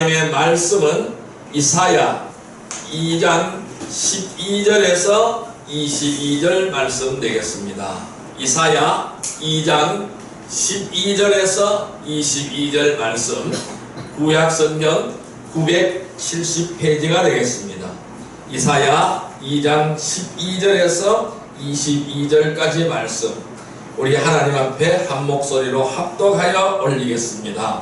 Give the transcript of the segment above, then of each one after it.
하나님의 말씀은 이사야 2장 12절에서 22절 말씀 되겠습니다. 이사야 2장 12절에서 22절 말씀, 구약성경 970페이지가 되겠습니다. 이사야 2장 12절에서 22절까지 말씀, 우리 하나님 앞에 한 목소리로 합독하여 올리겠습니다.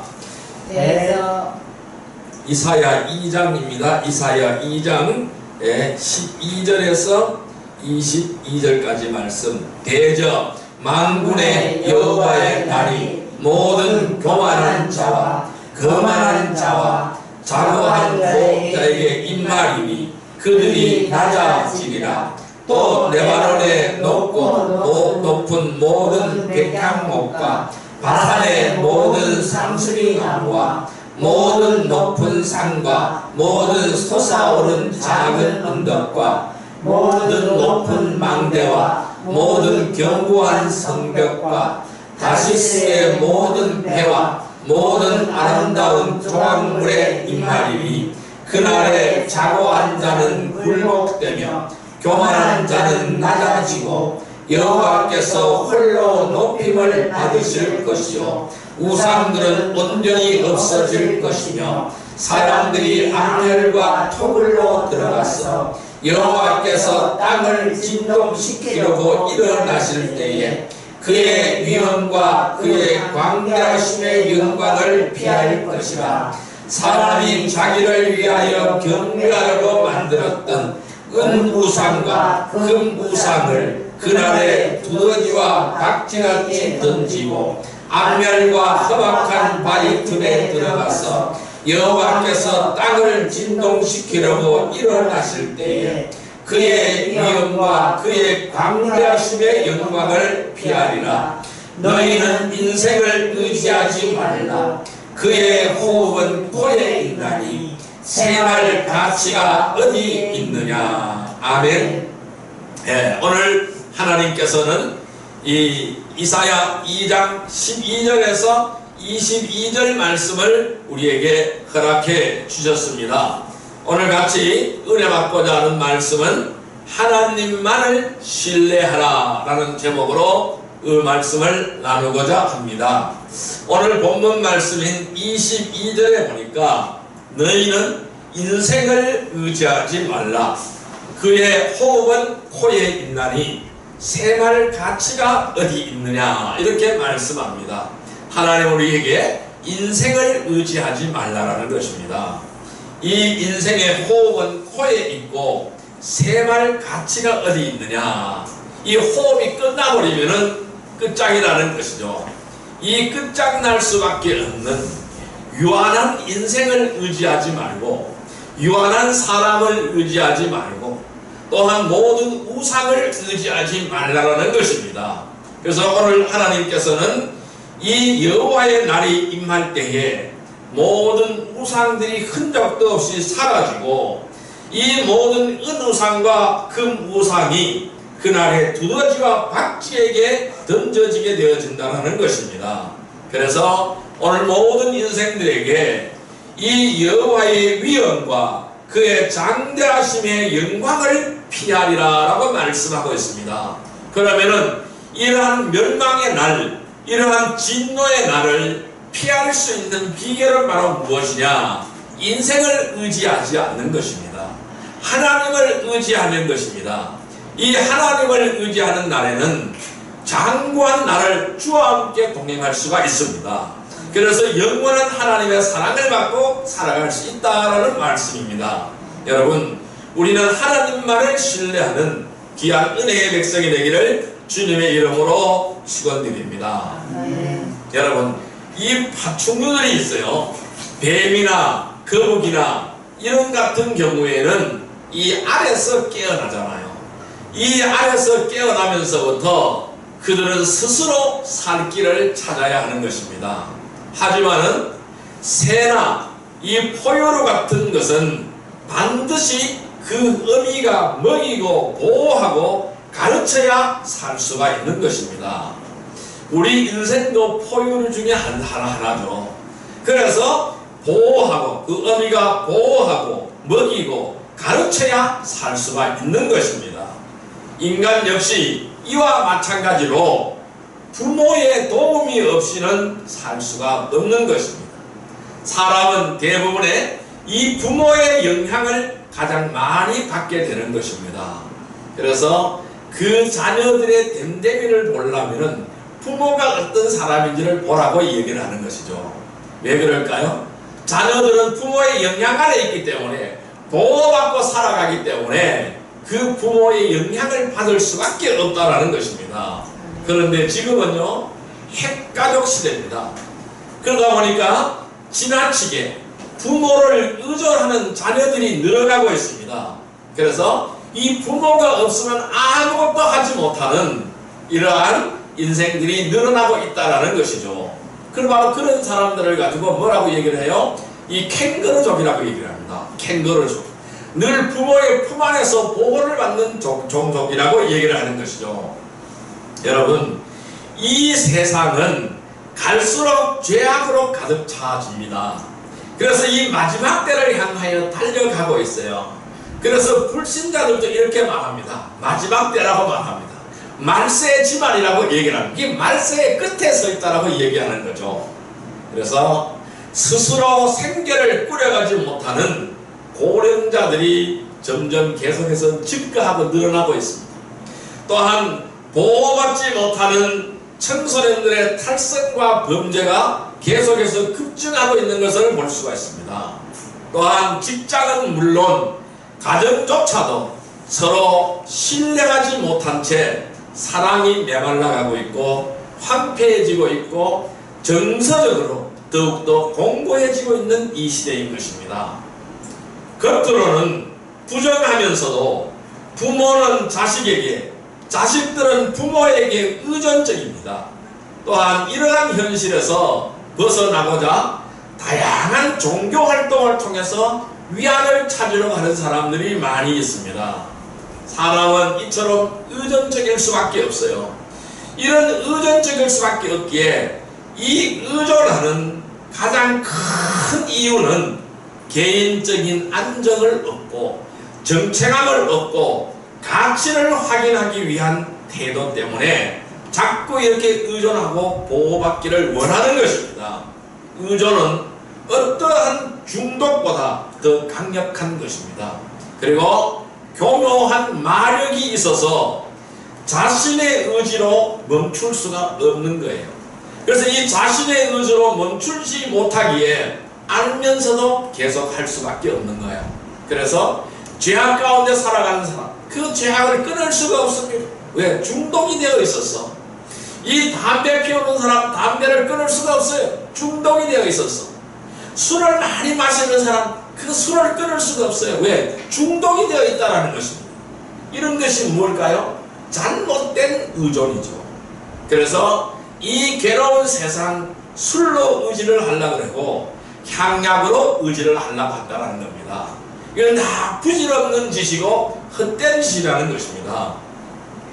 이사야 2장입니다. 이사야 2장 12절에서 22절까지 말씀. 대저 만군의 여호와의 날이 모든 교만한 자와 거만한 자와 자고한 고자에게 임하리니 그들이 낮아지리라. 또 레바논의 높고 높은 모든 백향목과 바산의 모든 상수리나무와 모든 높은 산과 모든 솟아오른 작은 언덕과 모든 높은 망대와 모든 견고한 성벽과 다시스의 모든 배와 모든 아름다운 조각물에 임하리니 그날에 자고한 자는 굴복되며 교만한 자는 낮아지고 여호와께서 홀로 높임을 받으실 것이요 우상들은 온전히 없어질 것이며 사람들이 암혈과 토굴로 들어가서 여호와께서 땅을 진동시키려고 일어나실 때에 그의 위엄과 그의 광대하심의 영광을 피할 것이라. 사람이 자기를 위하여 경배하려고 만들었던 은우상과 금우상을 그날에 두더지와 박쥐같이 던지고 암멸과 험악한 바위 틈에 들어가서 여호와께서 땅을 진동시키려고 일어나실 때에 그의 위엄과 그의 광대하심의 영광을 피하리라. 너희는 인생을 의지하지 말라. 그의 호흡은 코에 있나니 생활 가치가 어디 있느냐. 아멘. 오늘 하나님께서는 이 이사야 2장 12절에서 22절 말씀을 우리에게 허락해 주셨습니다. 오늘 같이 은혜 받고자 하는 말씀은 하나님만을 신뢰하라 라는 제목으로 그 말씀을 나누고자 합니다. 오늘 본문 말씀인 22절에 보니까 너희는 인생을 의지하지 말라. 그의 호흡은 코에 있나니 생활 가치가 어디 있느냐 이렇게 말씀합니다. 하나님 우리에게 인생을 의지하지 말라라는 것입니다. 이 인생의 호흡은 코에 있고 생활 가치가 어디 있느냐. 이 호흡이 끝나버리면은 끝장이라는 것이죠. 이 끝장날 수밖에 없는 유한한 인생을 의지하지 말고 유한한 사람을 의지하지 말고 또한 모든 우상을 의지하지 말라라는 것입니다. 그래서 오늘 하나님께서는 이 여호와의 날이 임할 때에 모든 우상들이 흔적도 없이 사라지고 이 모든 은우상과 금우상이 그날에 두더지와 박쥐에게 던져지게 되어진다는 것입니다. 그래서 오늘 모든 인생들에게 이 여호와의 위엄과 그의 장대하심의 영광을 피하리라 라고 말씀하고 있습니다. 그러면은 이러한 멸망의 날, 이러한 진노의 날을 피할 수 있는 비결은 바로 무엇이냐? 인생을 의지하지 않는 것입니다. 하나님을 의지하는 것입니다. 이 하나님을 의지하는 날에는 장구한 날을 주와 함께 동행할 수가 있습니다. 그래서 영원한 하나님의 사랑을 받고 살아갈 수 있다라는 말씀입니다. 여러분, 우리는 하나님만을 신뢰하는 귀한 은혜의 백성이 되기를 주님의 이름으로 축원드립니다. 여러분, 이 파충류들이 있어요. 뱀이나 거북이나 이런 같은 경우에는 이 알에서 깨어나잖아요. 이 알에서 깨어나면서부터 그들은 스스로 살 길을 찾아야 하는 것입니다. 하지만은 새나 이 포유류 같은 것은 반드시 그 어미가 먹이고 보호하고 가르쳐야 살 수가 있는 것입니다. 우리 인생도 포유류 중에 하나죠. 그래서 보호하고 그 어미가 보호하고 먹이고 가르쳐야 살 수가 있는 것입니다. 인간 역시 이와 마찬가지로 부모의 도움이 없이는 살 수가 없는 것입니다. 사람은 대부분의 이 부모의 영향을 가장 많이 받게 되는 것입니다. 그래서 그 자녀들의 됨됨이를 보려면 부모가 어떤 사람인지를 보라고 얘기를 하는 것이죠. 왜 그럴까요? 자녀들은 부모의 영향 아래 있기 때문에 보호받고 살아가기 때문에 그 부모의 영향을 받을 수밖에 없다라는 것입니다. 그런데 지금은요, 핵가족 시대입니다. 그러다 보니까 지나치게 부모를 의존하는 자녀들이 늘어나고 있습니다. 그래서 이 부모가 없으면 아무것도 하지 못하는 이러한 인생들이 늘어나고 있다라는 것이죠. 그럼 바로 그런 사람들을 가지고 뭐라고 얘기를 해요? 이 캥거루족이라고 얘기를 합니다. 캥거루족. 늘 부모의 품 안에서 보호를 받는 종족이라고 얘기를 하는 것이죠. 여러분, 이 세상은 갈수록 죄악으로 가득 차집니다. 그래서 이 마지막 때를 향하여 달려가고 있어요. 그래서 불신자들도 이렇게 말합니다. 마지막 때라고 말합니다. 말세의 지말이라고 얘기를 합니다. 이 말세의 끝에 서 있다라고 얘기하는 거죠. 그래서 스스로 생계를 꾸려가지 못하는 고령자들이 점점 계속해서 증가하고 늘어나고 있습니다. 또한 보호받지 못하는 청소년들의 탈선과 범죄가 계속해서 급증하고 있는 것을 볼 수가 있습니다. 또한 직장은 물론 가정조차도 서로 신뢰하지 못한 채 사랑이 메말라가고 있고 황폐해지고 있고 정서적으로 더욱더 공고해지고 있는 이 시대인 것입니다. 겉으로는 부정하면서도 부모는 자식에게, 자식들은 부모에게 의존적입니다. 또한 이러한 현실에서 벗어나고자 다양한 종교활동을 통해서 위안을 찾으려고 하는 사람들이 많이 있습니다. 사람은 이처럼 의존적일 수밖에 없어요. 이런 의존적일 수밖에 없기에 이 의존하는 가장 큰 이유는 개인적인 안정을 얻고 정체감을 얻고 가치를 확인하기 위한 태도 때문에 자꾸 이렇게 의존하고 보호받기를 원하는 것입니다. 의존은 어떠한 중독보다 더 강력한 것입니다. 그리고 교묘한 마력이 있어서 자신의 의지로 멈출 수가 없는 거예요. 그래서 이 자신의 의지로 멈추지 못하기에 알면서도 계속 할 수밖에 없는 거예요. 그래서 죄악 가운데 살아가는 사람, 그 죄악을 끊을 수가 없습니다. 왜? 중독이 되어 있었어. 이 담배 피우는 사람, 담배를 끊을 수가 없어요. 중독이 되어 있었어. 술을 많이 마시는 사람, 그 술을 끊을 수가 없어요. 왜? 중독이 되어 있다는 것입니다. 이런 것이 뭘까요? 잘못된 의존이죠. 그래서 이 괴로운 세상, 술로 의지를 하려고 그러고 향약으로 의지를 하려고 한다는 겁니다. 이건 다 부질없는 짓이고 헛된 짓이라는 것입니다.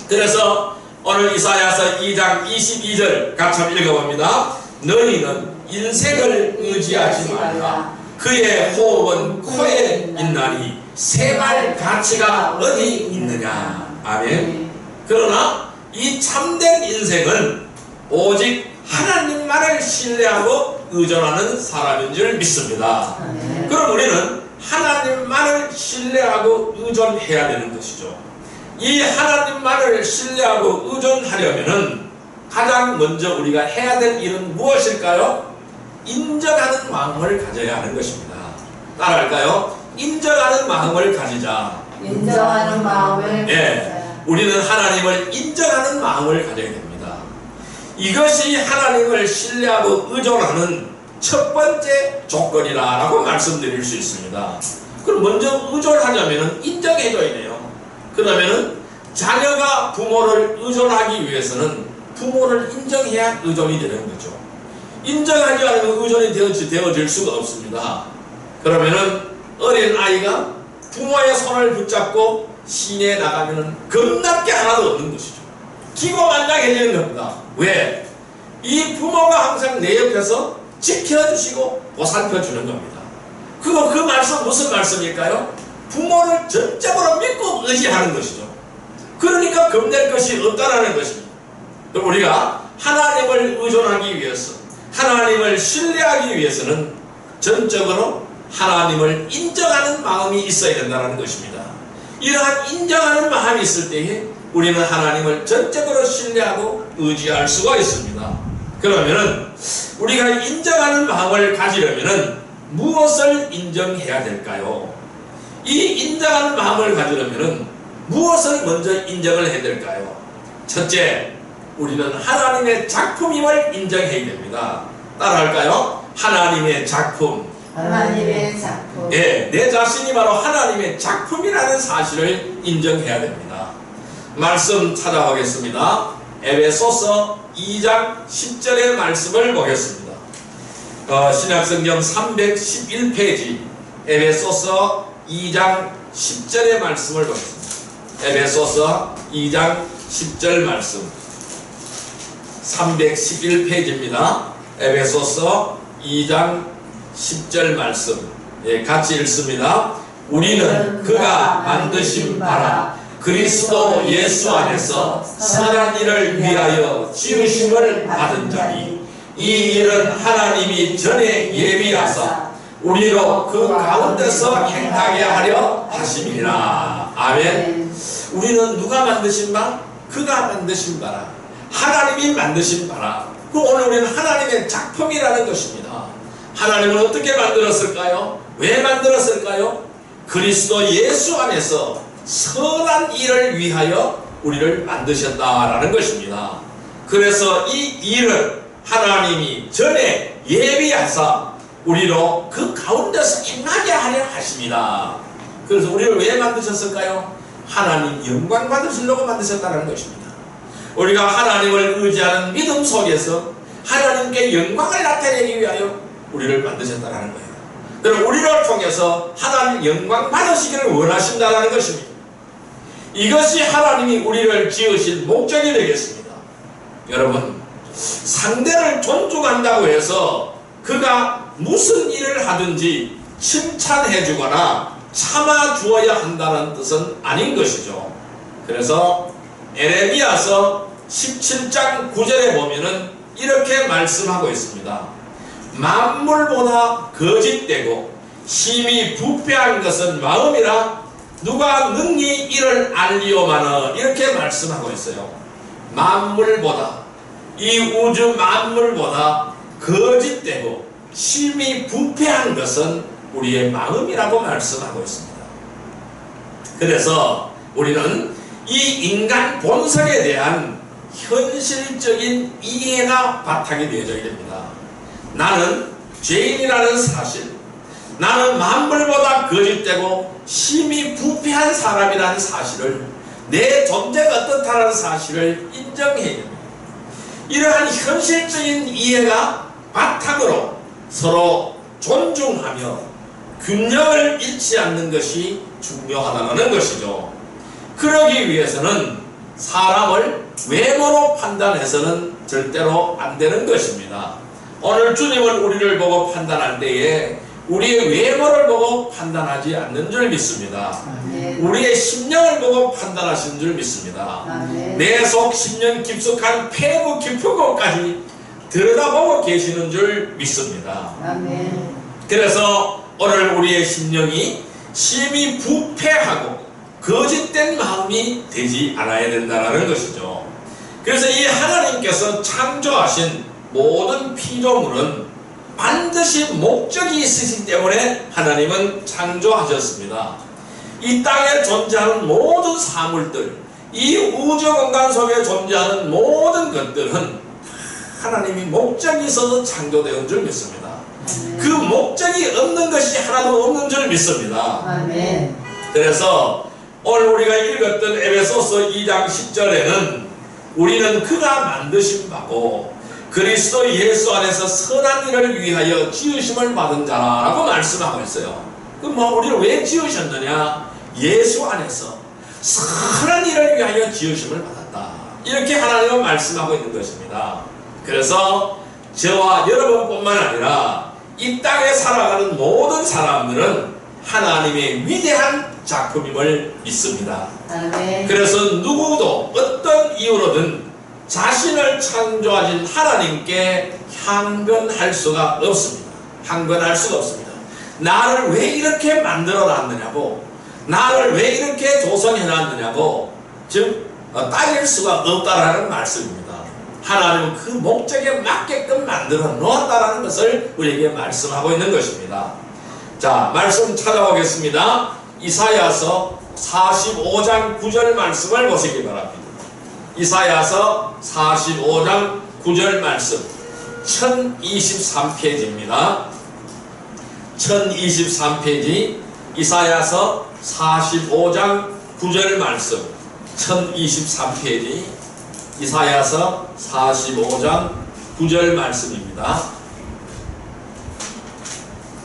그래서 오늘 이사야서 2장 22절 같이 한번 읽어봅니다. 너희는 인생을 의지하지 말라. 그의 호흡은 코에 있나니 세말 가치가 어디 있느냐. 아멘. 그러나 이 참된 인생은 오직 하나님만을 신뢰하고 의존하는 사람인 줄 믿습니다. 그럼 우리는 하나님만을 신뢰하고 의존해야 되는 것이죠. 이 하나님만을 신뢰하고 의존하려면 가장 먼저 우리가 해야 될 일은 무엇일까요? 인정하는 마음을 가져야 하는 것입니다. 따라할까요? 인정하는 마음을 가지자. 인정하는 마음을 예, 우리는 하나님을 인정하는 마음을 가져야 됩니다. 이것이 하나님을 신뢰하고 의존하는 첫 번째 조건이라고 말씀드릴 수 있습니다. 그럼 먼저 의존하려면 인정해줘야 돼요. 그러면은 자녀가 부모를 의존하기 위해서는 부모를 인정해야 의존이 되는 거죠. 인정하지 않으면 의존이 되어질 수가 없습니다. 그러면은 어린 아이가 부모의 손을 붙잡고 시내에 나가면은 겁날 게 하나도 없는 것이죠. 기고만장해지는 겁니다. 왜? 이 부모가 항상 내 옆에서 지켜주시고 보살펴 주는 겁니다. 그 말씀 무슨 말씀일까요? 부모를 전적으로 믿고 의지하는 것이죠. 그러니까 겁낼 것이 없다라는 것입니다. 그럼 우리가 하나님을 의존하기 위해서, 하나님을 신뢰하기 위해서는 전적으로 하나님을 인정하는 마음이 있어야 된다는 것입니다. 이러한 인정하는 마음이 있을 때에 우리는 하나님을 전적으로 신뢰하고 의지할 수가 있습니다. 그러면은 우리가 인정하는 마음을 가지려면은 무엇을 인정해야 될까요? 이 인정하는 마음을 가지려면은 무엇을 먼저 인정을 해야 될까요? 첫째, 우리는 하나님의 작품임을 인정해야 됩니다. 따라할까요? 하나님의 작품. 하나님의 작품. 예, 내 자신이 바로 하나님의 작품이라는 사실을 인정해야 됩니다. 말씀 찾아보겠습니다. 에베소서 2장 10절의 말씀을 보겠습니다. 신약성경 311페이지 에베소서 2장 10절의 말씀을 보겠습니다. 에베소서 2장 10절 말씀 311페이지입니다. 에베소서 2장 10절 말씀, 예, 같이 읽습니다. 우리는 그가 만드신 바라 그리스도 예수 안에서 선한 일을 위하여 지으심을 받은 자니 이 일은 하나님이 전에 예비하사 우리로 그 가운데서 행하게 하려 하심이라. 아멘. 우리는 누가 만드신 바? 그가 만드신 바라. 하나님이 만드신 바라. 그럼 오늘 우리는 하나님의 작품이라는 것입니다. 하나님은 어떻게 만들었을까요? 왜 만들었을까요? 그리스도 예수 안에서 선한 일을 위하여 우리를 만드셨다라는 것입니다. 그래서 이 일을 하나님이 전에 예비하사 우리로 그 가운데서 행하게 하려 하십니다. 그래서 우리를 왜 만드셨을까요? 하나님 영광 받으시려고 만드셨다는 것입니다. 우리가 하나님을 의지하는 믿음 속에서 하나님께 영광을 나타내기 위하여 우리를 만드셨다는 거예요. 그럼 우리를 통해서 하나님 영광 받으시기를 원하신다는 것입니다. 이것이 하나님이 우리를 지으신 목적이 되겠습니다. 여러분, 상대를 존중한다고 해서 그가 무슨 일을 하든지 칭찬해 주거나 참아 주어야 한다는 뜻은 아닌 것이죠. 그래서 에레미야서 17장 9절에 보면은 이렇게 말씀하고 있습니다. 만물보다 거짓되고 심히 부패한 것은 마음이라 누가 능히 이를 알리오마는, 이렇게 말씀하고 있어요. 만물보다, 이 우주 만물보다 거짓되고 심히 부패한 것은 우리의 마음이라고 말씀하고 있습니다. 그래서 우리는 이 인간 본성에 대한 현실적인 이해가 바탕이 되어져야 됩니다. 나는 죄인이라는 사실, 나는 만물보다 거짓되고 심히 부패한 사람이라는 사실을, 내 존재가 어떻다는 사실을 인정해야 됩니다. 이러한 현실적인 이해가 바탕으로 서로 존중하며 균형을 잃지 않는 것이 중요하다는 것이죠. 그러기 위해서는 사람을 외모로 판단해서는 절대로 안 되는 것입니다. 오늘 주님은 우리를 보고 판단할 때에 우리의 외모를 보고 판단하지 않는 줄 믿습니다. 우리의 심령을 보고 판단하시는 줄 믿습니다. 내 속 심령 깊숙한 폐부 깊은 곳까지 들여다보고 계시는 줄 믿습니다. 그래서 오늘 우리의 심령이 심히 부패하고 거짓된 마음이 되지 않아야 된다는 것이죠. 그래서 이 하나님께서 창조하신 모든 피조물은 반드시 목적이 있으시기 때문에 하나님은 창조하셨습니다. 이 땅에 존재하는 모든 사물들, 이 우주 공간 속에 존재하는 모든 것들은 하나님이 목적이 있어서 창조되었는 줄 믿습니다. 그 목적이 없는 것이 하나도 없는 줄 믿습니다. 그래서 오늘 우리가 읽었던 에베소서 2장 10절에는 우리는 그가 만드신 바고 그리스도 예수 안에서 선한 일을 위하여 지으심을 받은 자라고 말씀하고 있어요. 그럼 우리를 왜 지으셨느냐? 예수 안에서 선한 일을 위하여 지으심을 받았다. 이렇게 하나님은 말씀하고 있는 것입니다. 그래서 저와 여러분뿐만 아니라 이 땅에 살아가는 모든 사람들은 하나님의 위대한 작품임을 믿습니다. 아멘. 그래서 누구도 어떤 이유로든 자신을 창조하신 하나님께 항변할 수가 없습니다. 항변할 수가 없습니다. 나를 왜 이렇게 만들어 놨느냐고, 나를 왜 이렇게 조성해 놨느냐고 즉 따질 수가 없다라는 말씀입니다. 하나님은 그 목적에 맞게끔 만들어 놓았다라는 것을 우리에게 말씀하고 있는 것입니다. 자, 말씀 찾아보겠습니다. 이사야서 45장 9절 말씀을 보시기 바랍니다. 이사야서 45장 9절 말씀 1023페이지입니다. 1023페이지 이사야서 45장 9절 말씀 1023페이지 이사야서 45장 9절 말씀입니다.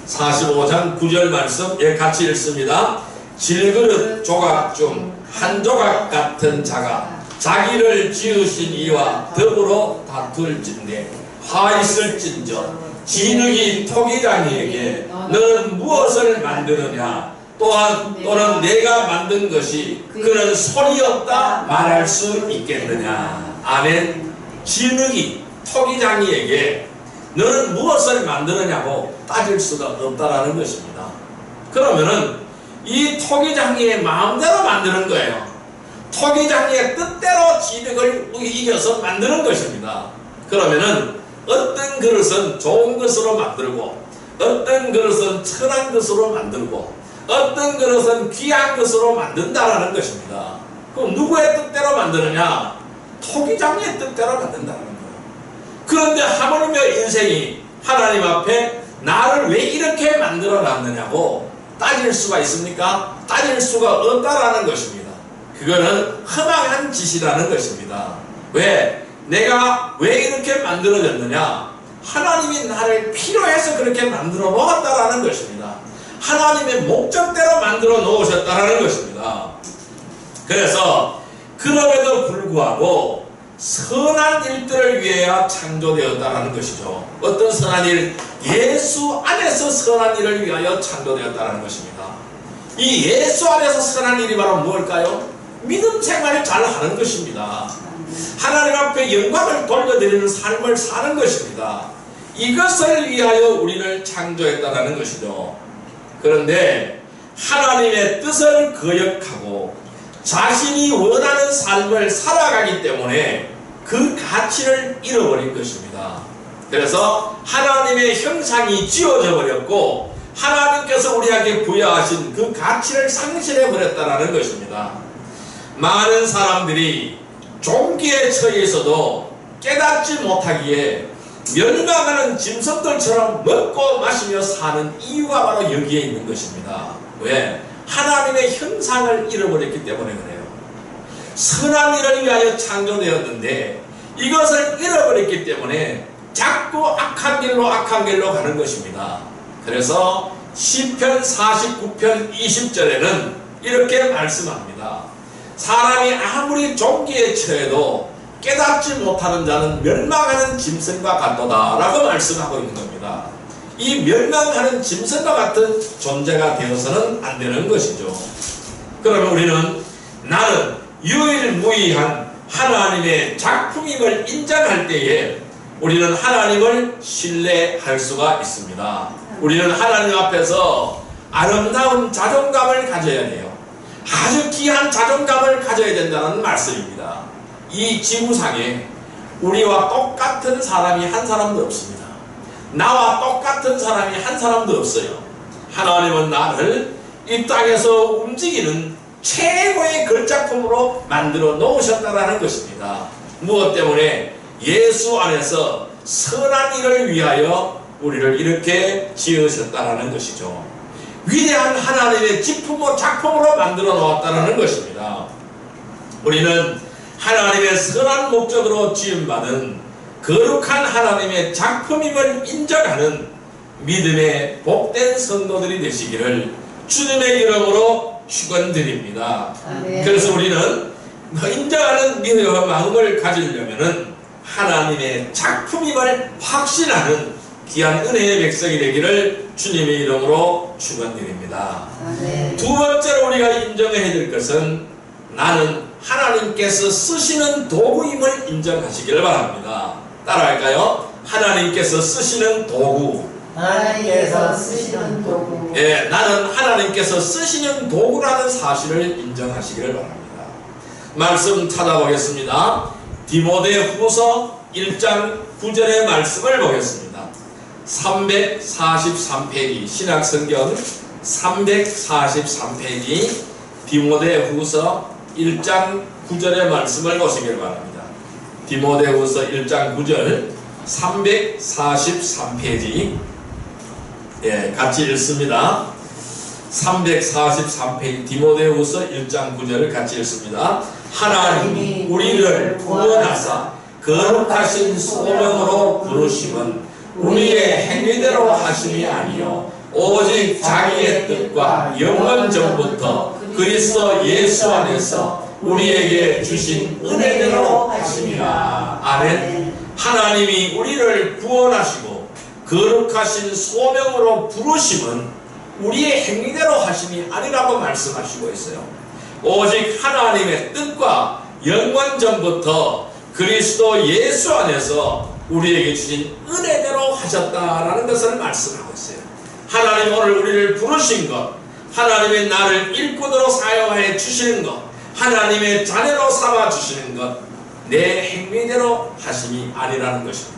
45장 9절 말씀 같이 읽습니다. 질그릇 조각 중 한 조각 같은 자가 자기를 지으신 이와 더불어 다툴진대 화 있을진저 진흙이 토기장이에게 너는 무엇을 만드느냐 또는 내가 만든 것이 그는 손이 없다 말할 수 있겠느냐. 아멘. 진흙이 토기장이에게 너는 무엇을 만드느냐고 따질 수가 없다라는 것입니다. 그러면은 이 토기장이의 마음대로 만드는 거예요. 토기장이의 뜻대로 진흙을 이겨서 만드는 것입니다. 그러면은 어떤 그릇은 좋은 것으로 만들고 어떤 그릇은 천한 것으로 만들고 어떤 그릇은 귀한 것으로 만든다라는 것입니다. 그럼 누구의 뜻대로 만드느냐? 토기장의 뜻대로 만든다는 거예요. 그런데 하물며 인생이 하나님 앞에 나를 왜 이렇게 만들어 놨느냐고 따질 수가 있습니까? 따질 수가 없다라는 것입니다. 그거는 허망한 짓이라는 것입니다. 왜? 내가 왜 이렇게 만들어졌느냐? 하나님이 나를 필요해서 그렇게 만들어 놓았다라는 것입니다. 하나님의 목적대로 만들어 놓으셨다라는 것입니다. 그래서 그럼에도 불구하고 선한 일들을 위하여 창조되었다라는 것이죠. 어떤 선한 일? 예수 안에서 선한 일을 위하여 창조되었다라는 것입니다. 이 예수 안에서 선한 일이 바로 무엇일까요? 믿음 생활을 잘 하는 것입니다. 하나님 앞에 영광을 돌려드리는 삶을 사는 것입니다. 이것을 위하여 우리를 창조했다는 것이죠. 그런데 하나님의 뜻을 거역하고 자신이 원하는 삶을 살아가기 때문에 그 가치를 잃어버린 것입니다. 그래서 하나님의 형상이 지워져 버렸고 하나님께서 우리에게 부여하신 그 가치를 상실해 버렸다는 것입니다. 많은 사람들이 종기에 처해 있어도 깨닫지 못하기에 멸망하는 짐승들처럼 먹고 마시며 사는 이유가 바로 여기에 있는 것입니다. 왜? 하나님의 형상을 잃어버렸기 때문에 그래요. 선한 일을 위하여 창조되었는데 이것을 잃어버렸기 때문에 자꾸 악한 길로 가는 것입니다. 그래서 시편 49편 20절에는 이렇게 말씀합니다. 사람이 아무리 종기에 처해도 깨닫지 못하는 자는 멸망하는 짐승과 같도다 라고 말씀하고 있는 겁니다. 이 멸망하는 짐승과 같은 존재가 되어서는 안 되는 것이죠. 그러면 우리는 나는 유일무이한 하나님의 작품임을 인정할 때에 우리는 하나님을 신뢰할 수가 있습니다. 우리는 하나님 앞에서 아름다운 자존감을 가져야 돼요. 아주 귀한 자존감을 가져야 된다는 말씀입니다. 이 지구상에 우리와 똑같은 사람이 한 사람도 없습니다. 나와 똑같은 사람이 한 사람도 없어요. 하나님은 나를 이 땅에서 움직이는 최고의 걸작품으로 만들어 놓으셨다는 것입니다. 무엇 때문에? 예수 안에서 선한 일을 위하여 우리를 이렇게 지으셨다는 것이죠. 위대한 하나님의 작품으로 만들어 놓았다는 것입니다. 우리는 하나님의 선한 목적으로 지음받은 거룩한 하나님의 작품임을 인정하는 믿음의 복된 성도들이 되시기를 주님의 이름으로 축원드립니다. 그래서 우리는 인정하는 믿음의 마음을 가지려면 하나님의 작품임을 확신하는 귀한 은혜의 백성이 되기를 주님의 이름으로 축원드립니다. 두 번째로 우리가 인정해야 될 것은 나는 하나님께서 쓰시는 도구임을 인정하시기를 바랍니다. 따라할까요? 하나님께서 쓰시는 도구. 하나님께서 쓰시는 도구. 예, 나는 하나님께서 쓰시는 도구라는 사실을 인정하시기를 바랍니다. 말씀 찾아보겠습니다. 디모데후서 1장 9절의 말씀을 보겠습니다. 343페이지 신약성경 343페이지 디모데후서 1장 9절의 말씀을 보시길 바랍니다. 디모데후서 1장 9절 343페이지 예, 같이 읽습니다. 343페이지 디모데후서 1장 9절을 같이 읽습니다. 하나님이 우리를 구원하사 거룩하신 소명으로 부르심은 우리의 행위대로 하심이 아니요 오직 자기의 뜻과 영원 전부터 그리스도 예수 안에서 우리에게 주신 은혜대로 하심이라. 아멘. 하나님이 우리를 구원하시고 거룩하신 소명으로 부르심은 우리의 행위대로 하심이 아니라고 말씀하시고 있어요. 오직 하나님의 뜻과 영원 전부터 그리스도 예수 안에서 우리에게 주신 은혜대로 하셨다라는 것을 말씀하고 있어요. 하나님 오늘 우리를 부르신 것, 하나님의 나를 일꾼으로 사용하여 주시는 것, 하나님의 자녀로 삼아 주시는 것, 내 행위대로 하심이 아니라는 것입니다.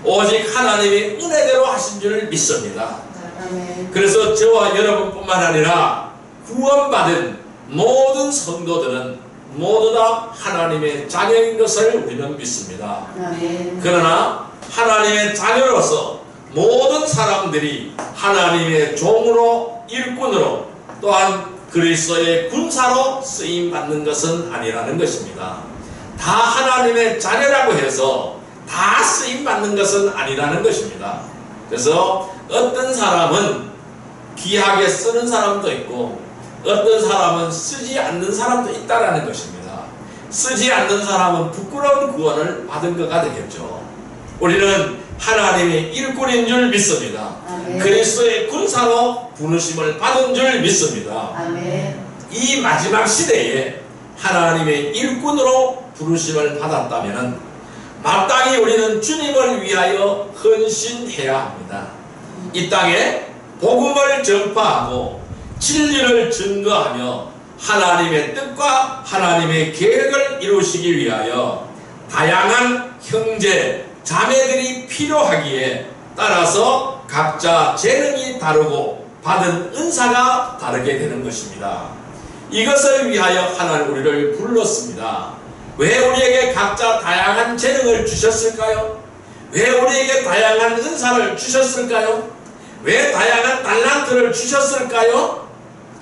오직 하나님의 은혜대로 하신 줄 믿습니다. 그래서 저와 여러분뿐만 아니라 구원받은 모든 성도들은 모두 다 하나님의 자녀인 것을 우리는 믿습니다. 그러나 하나님의 자녀로서 모든 사람들이 하나님의 종으로 일꾼으로 또한 그리스도의 군사로 쓰임받는 것은 아니라는 것입니다. 다 하나님의 자녀라고 해서 다 쓰임받는 것은 아니라는 것입니다. 그래서 어떤 사람은 귀하게 쓰는 사람도 있고 어떤 사람은 쓰지 않는 사람도 있다라는 것입니다. 쓰지 않는 사람은 부끄러운 구원을 받은 것가 되겠죠. 우리는 하나님의 일꾼인 줄 믿습니다. 아멘. 그리스도의 군사로 부르심을 받은 줄 믿습니다. 아멘. 이 마지막 시대에 하나님의 일꾼으로 부르심을 받았다면 마땅히 우리는 주님을 위하여 헌신해야 합니다. 이 땅에 복음을 전파하고 진리를 증거하며 하나님의 뜻과 하나님의 계획을 이루시기 위하여 다양한 형제, 자매들이 필요하기에 따라서 각자 재능이 다르고 받은 은사가 다르게 되는 것입니다. 이것을 위하여 하나님 우리를 불렀습니다. 왜 우리에게 각자 다양한 재능을 주셨을까요? 왜 우리에게 다양한 은사를 주셨을까요? 왜 다양한 달란트를 주셨을까요?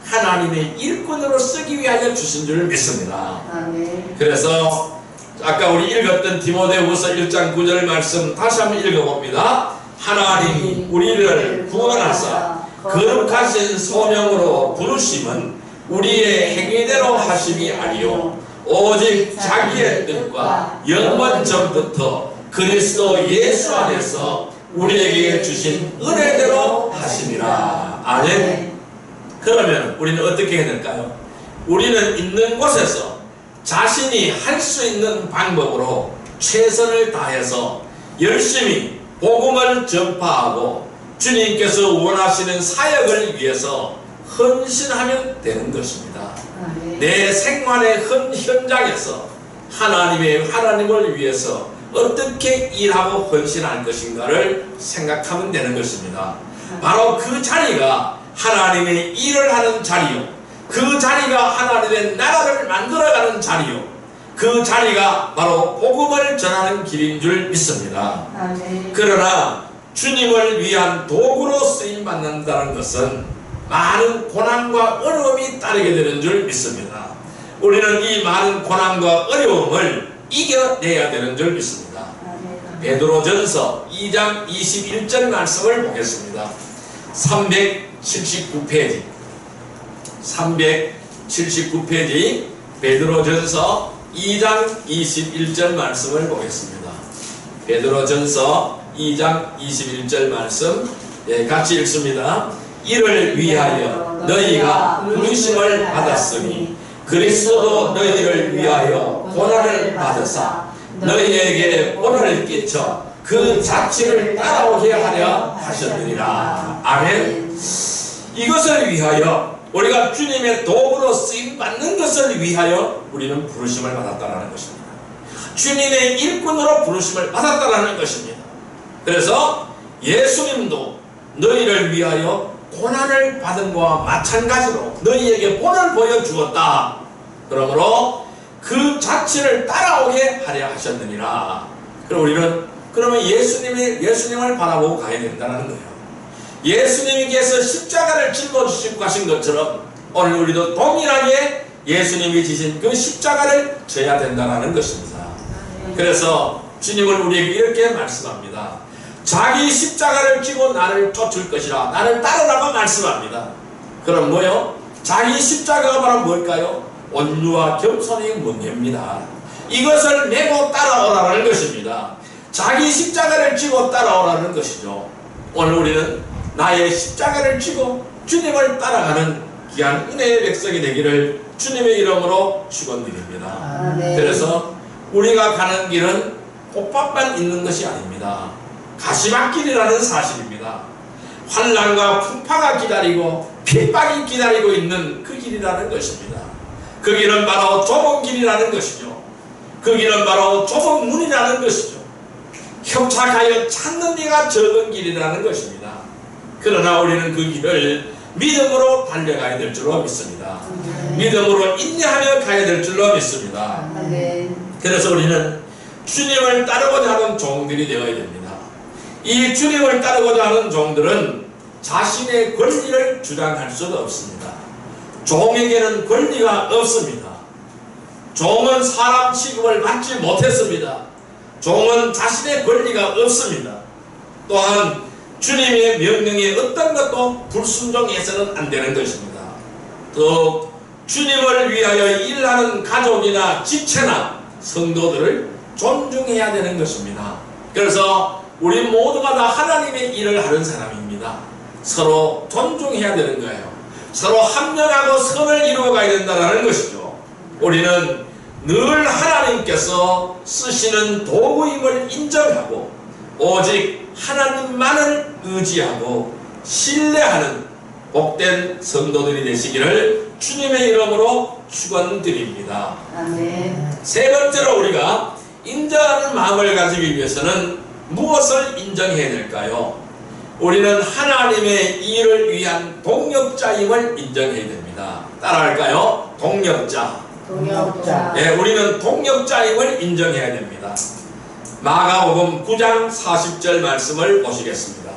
하나님의 일꾼으로 쓰기 위하여 주신 줄 믿습니다. 아멘. 그래서 아까 우리 읽었던 디모데후서 1장 9절 말씀 다시 한번 읽어봅니다. 하나님이 우리를 구원하사 거룩하신 소명으로 부르심은 우리의 행위대로 하심이 아니요 오직 자기의 뜻과 영원 전부터 그리스도 예수 안에서 우리에게 주신 은혜대로 하심이라. 아멘. 그러면 우리는 어떻게 해야 될까요? 우리는 있는 곳에서 자신이 할 수 있는 방법으로 최선을 다해서 열심히 복음을 전파하고 주님께서 원하시는 사역을 위해서 헌신하면 되는 것입니다. 내 생활의 현장에서 하나님을 위해서 어떻게 일하고 헌신할 것인가를 생각하면 되는 것입니다. 바로 그 자리가 하나님의 일을 하는 자리요, 그 자리가 하나님의 나라를 만들어가는 자리요, 그 자리가 바로 복음을 전하는 길인 줄 믿습니다. 아멘. 그러나 주님을 위한 도구로 쓰임받는다는 것은 많은 고난과 어려움이 따르게 되는 줄 믿습니다. 우리는 이 많은 고난과 어려움을 이겨내야 되는 줄 믿습니다. 베드로전서 2장 21절 말씀을 보겠습니다. 379페이지 379페이지 베드로전서 2장 21절 말씀을 보겠습니다. 베드로전서 2장 21절 말씀 같이 읽습니다. 이를 위하여 너희가 부르심을 받았으니 그리스도도 너희를 위하여 고난을 받으사 너희에게 오늘을 끼쳐 그 자취를 따라오게 하려 하셨느니라. 아멘. 이것을 위하여 우리가 주님의 도구로 쓰임 받는 것을 위하여 우리는 부르심을 받았다라는 것입니다. 주님의 일꾼으로 부르심을 받았다라는 것입니다. 그래서 예수님도 너희를 위하여 고난을 받은 것과 마찬가지로 너희에게 본을 보여주었다. 그러므로 그 자취를 따라오게 하려 하셨느니라. 그럼 우리는 그러면 예수님을 바라보고 가야 된다는 거예요. 예수님께서 십자가를 짊어지시고 가신 것처럼 오늘 우리도 동일하게 예수님이 지신 그 십자가를 져야 된다는 것입니다. 그래서 주님은 우리에게 이렇게 말씀합니다. 자기 십자가를 지고 나를 쫓을 것이라, 나를 따르라고 말씀합니다. 그럼 뭐요? 자기 십자가가 바로 뭘까요? 온유와 겸손의 문제입니다. 이것을 메고 따라오라는 것입니다. 자기 십자가를 지고 따라오라는 것이죠. 오늘 우리는 나의 십자가를 지고 주님을 따라가는 귀한 은혜의 백성이 되기를 주님의 이름으로 축원드립니다. 그래서 우리가 가는 길은 꽃밭만 있는 것이 아닙니다. 가시밭길이라는 사실입니다. 환난과 풍파가 기다리고 핍박이 기다리고 있는 그 길이라는 것입니다. 그 길은 바로 좁은 길이라는 것이죠. 그 길은 바로 좁은 문이라는 것이죠. 협착하여 찾는 이가 적은 길이라는 것입니다. 그러나 우리는 그 길을 믿음으로 달려가야 될 줄로 믿습니다. 믿음으로 인내하며 가야 될 줄로 믿습니다. 그래서 우리는 주님을 따르고자 하는 종들이 되어야 됩니다. 이 주님을 따르고자 하는 종들은 자신의 권리를 주장할 수가 없습니다. 종에게는 권리가 없습니다. 종은 사람 취급을 받지 못했습니다. 종은 자신의 권리가 없습니다. 또한 주님의 명령에 어떤 것도 불순종해서는 안 되는 것입니다. 또 주님을 위하여 일하는 가족이나 지체나 성도들을 존중해야 되는 것입니다. 그래서 우리 모두가 다 하나님의 일을 하는 사람입니다. 서로 존중해야 되는 거예요. 서로 합력하고 선을 이루어가야 된다는 것이죠. 우리는 늘 하나님께서 쓰시는 도구임을 인정하고 오직 하나님만을 의지하고 신뢰하는 복된 성도들이 되시기를 주님의 이름으로 축원드립니다. 아멘. 세 번째로 우리가 인정하는 마음을 가지기 위해서는 무엇을 인정해야 될까요? 우리는 하나님의 일을 위한 동력자임을 인정해야 됩니다. 따라할까요? 동력자. 예, 우리는 동력자임을 인정해야 됩니다. 마가복음 9장 40절 말씀을 보시겠습니다.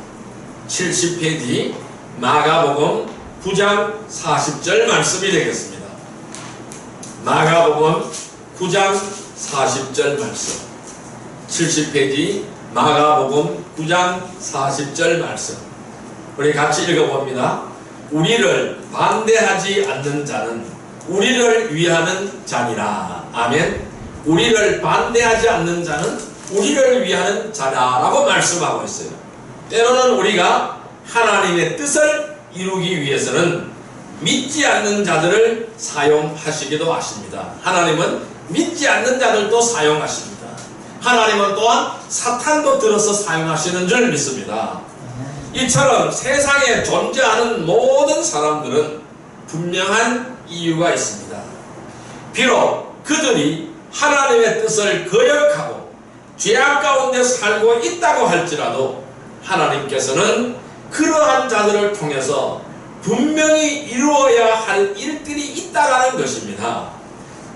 70페이지 마가복음 9장 40절 말씀이 되겠습니다. 마가복음 9장 40절 말씀. 70페이지 마가복음 9장 40절 말씀. 우리 같이 읽어봅니다. 우리를 반대하지 않는 자는 우리를 위하는 자니라. 아멘. 우리를 반대하지 않는 자는 우리를 위하는 자다라고 말씀하고 있어요. 때로는 우리가 하나님의 뜻을 이루기 위해서는 믿지 않는 자들을 사용하시기도 하십니다. 하나님은 믿지 않는 자들도 사용하십니다. 하나님은 또한 사탄도 들어서 사용하시는 줄 믿습니다. 이처럼 세상에 존재하는 모든 사람들은 분명한 이유가 있습니다. 비록 그들이 하나님의 뜻을 거역하고 죄악 가운데 살고 있다고 할지라도 하나님께서는 그러한 자들을 통해서 분명히 이루어야 할 일들이 있다라는 것입니다.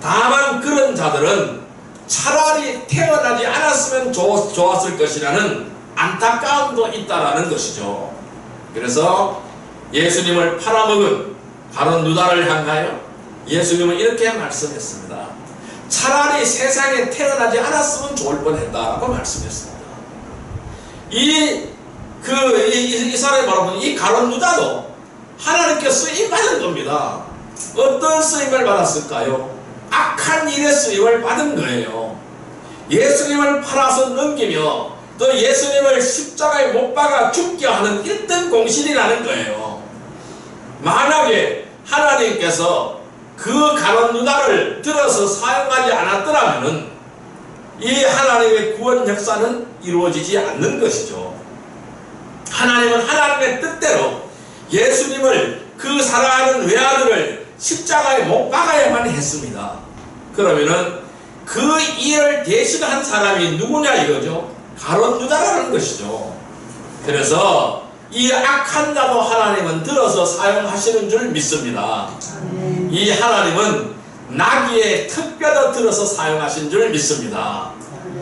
다만 그런 자들은 차라리 태어나지 않았으면 좋았을 것이라는 안타까움도 있다라는 것이죠. 그래서 예수님을 팔아먹은 가룟 유다를 향하여 예수님은 이렇게 말씀했습니다. 차라리 세상에 태어나지 않았으면 좋을 뻔했다라고 말씀했습니다. 이 사람이 바로 이 가룟 유다도 하나님께 쓰임 받은 겁니다. 어떤 쓰임을 받았을까요? 악한 일에 쓰임을 받은 거예요. 예수님을 팔아서 넘기며 또 예수님을 십자가에 못 박아 죽게 하는 1등 공신이라는 거예요. 만약에 하나님께서 그 가론 유다를 들어서 사용하지 않았더라면 이 하나님의 구원 역사는 이루어지지 않는 것이죠. 하나님은 하나님의 뜻대로 예수님을 그 사랑하는 외아들을 십자가에 못 박아야만 했습니다. 그러면은 그 일을 대신한 사람이 누구냐 이거죠. 가론 유다라는 것이죠. 그래서 이 악한 자도 하나님은 들어서 사용하시는 줄 믿습니다. 이 하나님은 나귀의 특별히 들어서 사용하신 줄 믿습니다.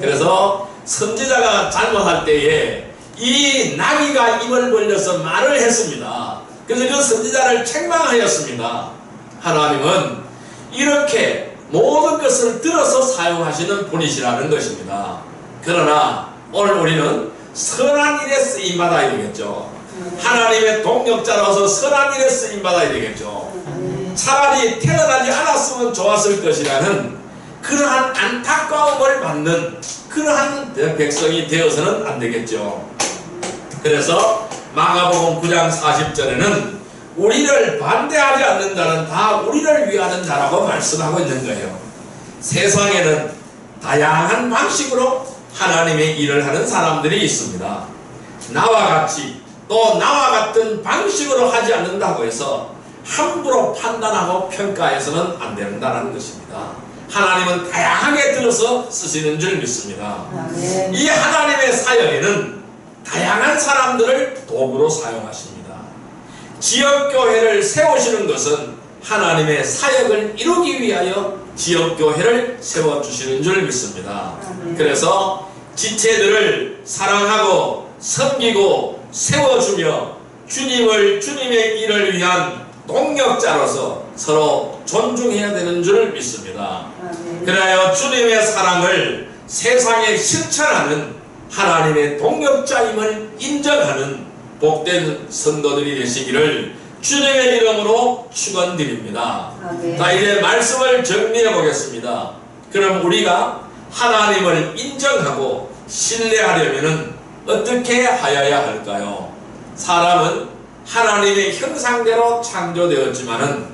그래서 선지자가 잘못할 때에 이 나귀가 입을 벌려서 말을 했습니다. 그래서 그 선지자를 책망하였습니다. 하나님은 이렇게 모든 것을 들어서 사용하시는 분이시라는 것입니다. 그러나 오늘 우리는 선한 일에 쓰임받아야 되겠죠. 하나님의 동역자로서 선한 일에 쓰임받아야 되겠죠. 차라리 태어나지 않았으면 좋았을 것이라는 그러한 안타까움을 받는 그러한 백성이 되어서는 안 되겠죠. 그래서 마가복음 9장 40절에는 우리를 반대하지 않는 자는 다 우리를 위하는 자라고 말씀하고 있는 거예요. 세상에는 다양한 방식으로 하나님의 일을 하는 사람들이 있습니다. 나와 같이 또 나와 같은 방식으로 하지 않는다고 해서 함부로 판단하고 평가해서는 안 된다는 것입니다. 하나님은 다양하게 들어서 쓰시는 줄 믿습니다. 이 하나님의 사역에는 다양한 사람들을 도구로 사용하십니다. 지역교회를 세우시는 것은 하나님의 사역을 이루기 위하여 지역교회를 세워주시는 줄 믿습니다. 그래서 지체들을 사랑하고 섬기고 세워주며 주님의 일을 위한 동역자로서 서로 존중해야 되는 줄 믿습니다. 그래야 주님의 사랑을 세상에 실천하는 하나님의 동역자임을 인정하는 복된 성도들이 되시기를 주님의 이름으로 축원드립니다. 자, 이제 말씀을 정리해 보겠습니다. 그럼 우리가 하나님을 인정하고 신뢰하려면 어떻게 하여야 할까요? 사람은 하나님의 형상대로 창조되었지만은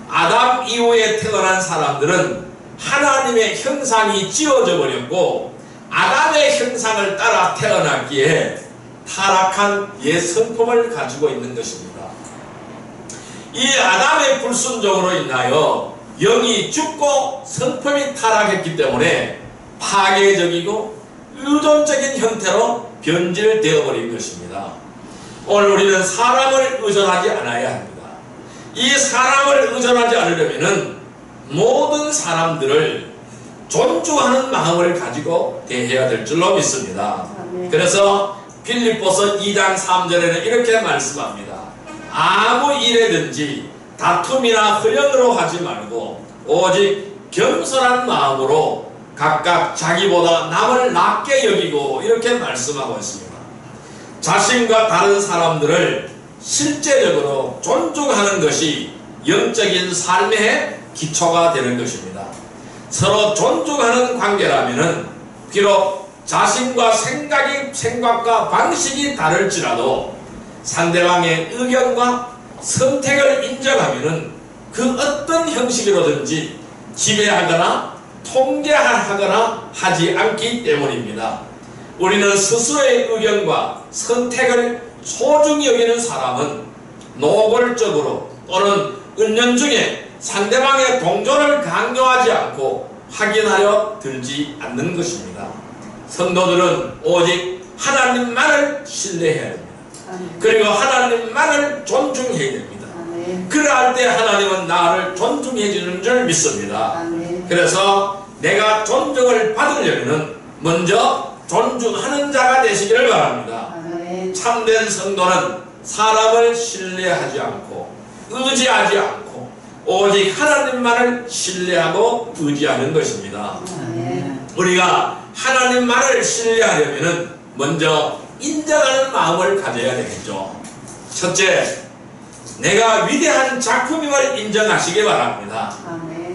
아담 이후에 태어난 사람들은 하나님의 형상이 지워져 버렸고 아담의 형상을 따라 태어났기에 타락한 옛 성품을 가지고 있는 것입니다. 이 아담의 불순종으로 인하여 영이 죽고 성품이 타락했기 때문에 파괴적이고 의존적인 형태로 변질되어 버린 것입니다. 오늘 우리는 사람을 의존하지 않아야 합니다. 이 사람을 의존하지 않으려면 모든 사람들을 존중하는 마음을 가지고 대해야 될 줄로 믿습니다. 그래서 빌립보서 2장 3절에는 이렇게 말씀합니다. 아무 일에든지 다툼이나 허영으로 하지 말고 오직 겸손한 마음으로 각각 자기보다 남을 낮게 여기고 이렇게 말씀하고 있습니다. 자신과 다른 사람들을 실제적으로 존중하는 것이 영적인 삶의 기초가 되는 것입니다. 서로 존중하는 관계라면 비록 자신과 생각과 방식이 다를지라도 상대방의 의견과 선택을 인정하면 그 어떤 형식으로든지 지배하거나 통제하거나 하지 않기 때문입니다. 우리는 스스로의 의견과 선택을 소중히 여기는 사람은 노골적으로 또는 은연중에 상대방의 동조를 강요하지 않고 확인하여 들지 않는 것입니다. 성도들은 오직 하나님만을 신뢰해야 됩니다. 그리고 하나님만을 존중해야 됩니다. 그러할 때 하나님은 나를 존중해 주는 줄 믿습니다. 그래서 내가 존중을 받으려면 먼저 존중하는 자가 되시기를 바랍니다. 참된 성도는 사람을 신뢰하지 않고 의지하지 않고 오직 하나님만을 신뢰하고 의지하는 것입니다. 우리가 하나님만을 신뢰하려면 먼저 인정하는 마음을 가져야 되겠죠. 첫째, 내가 위대한 작품임을 인정하시기 바랍니다.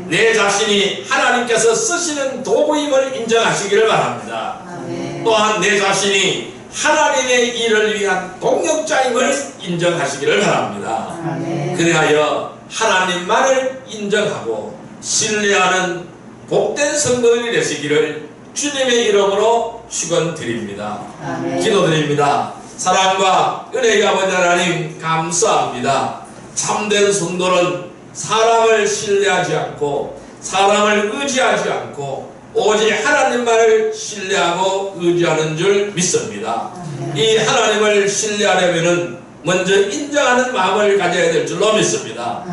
내 자신이 하나님께서 쓰시는 도구임을 인정하시기를 바랍니다. 또한 내 자신이 하나님의 일을 위한 동역자임을 인정하시기를 바랍니다. 아멘. 그리하여 하나님만을 인정하고 신뢰하는 복된 성도들이 되시기를 주님의 이름으로 축원드립니다. 아멘. 기도드립니다. 사랑과 은혜의 아버지 하나님 감사합니다. 참된 성도는 사람을 신뢰하지 않고 사람을 의지하지 않고 오직 하나님만을 신뢰하고 의지하는 줄 믿습니다. 이 하나님을 신뢰하려면 먼저 인정하는 마음을 가져야 될 줄로 믿습니다.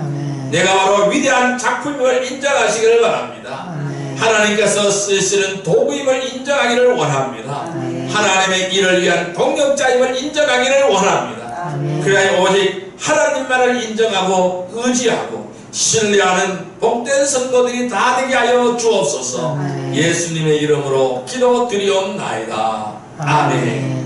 내가 바로 위대한 작품임을 인정하시기를 바랍니다. 하나님께서 쓰시는 도구임을 인정하기를 원합니다. 하나님의 일을 위한 동역자임을 인정하기를 원합니다. 그래야 오직 하나님만을 인정하고 의지하고 신뢰하는 복된 성도들이 다 되게 하여 주옵소서. 예수님의 이름으로 기도드리옵나이다. 아멘.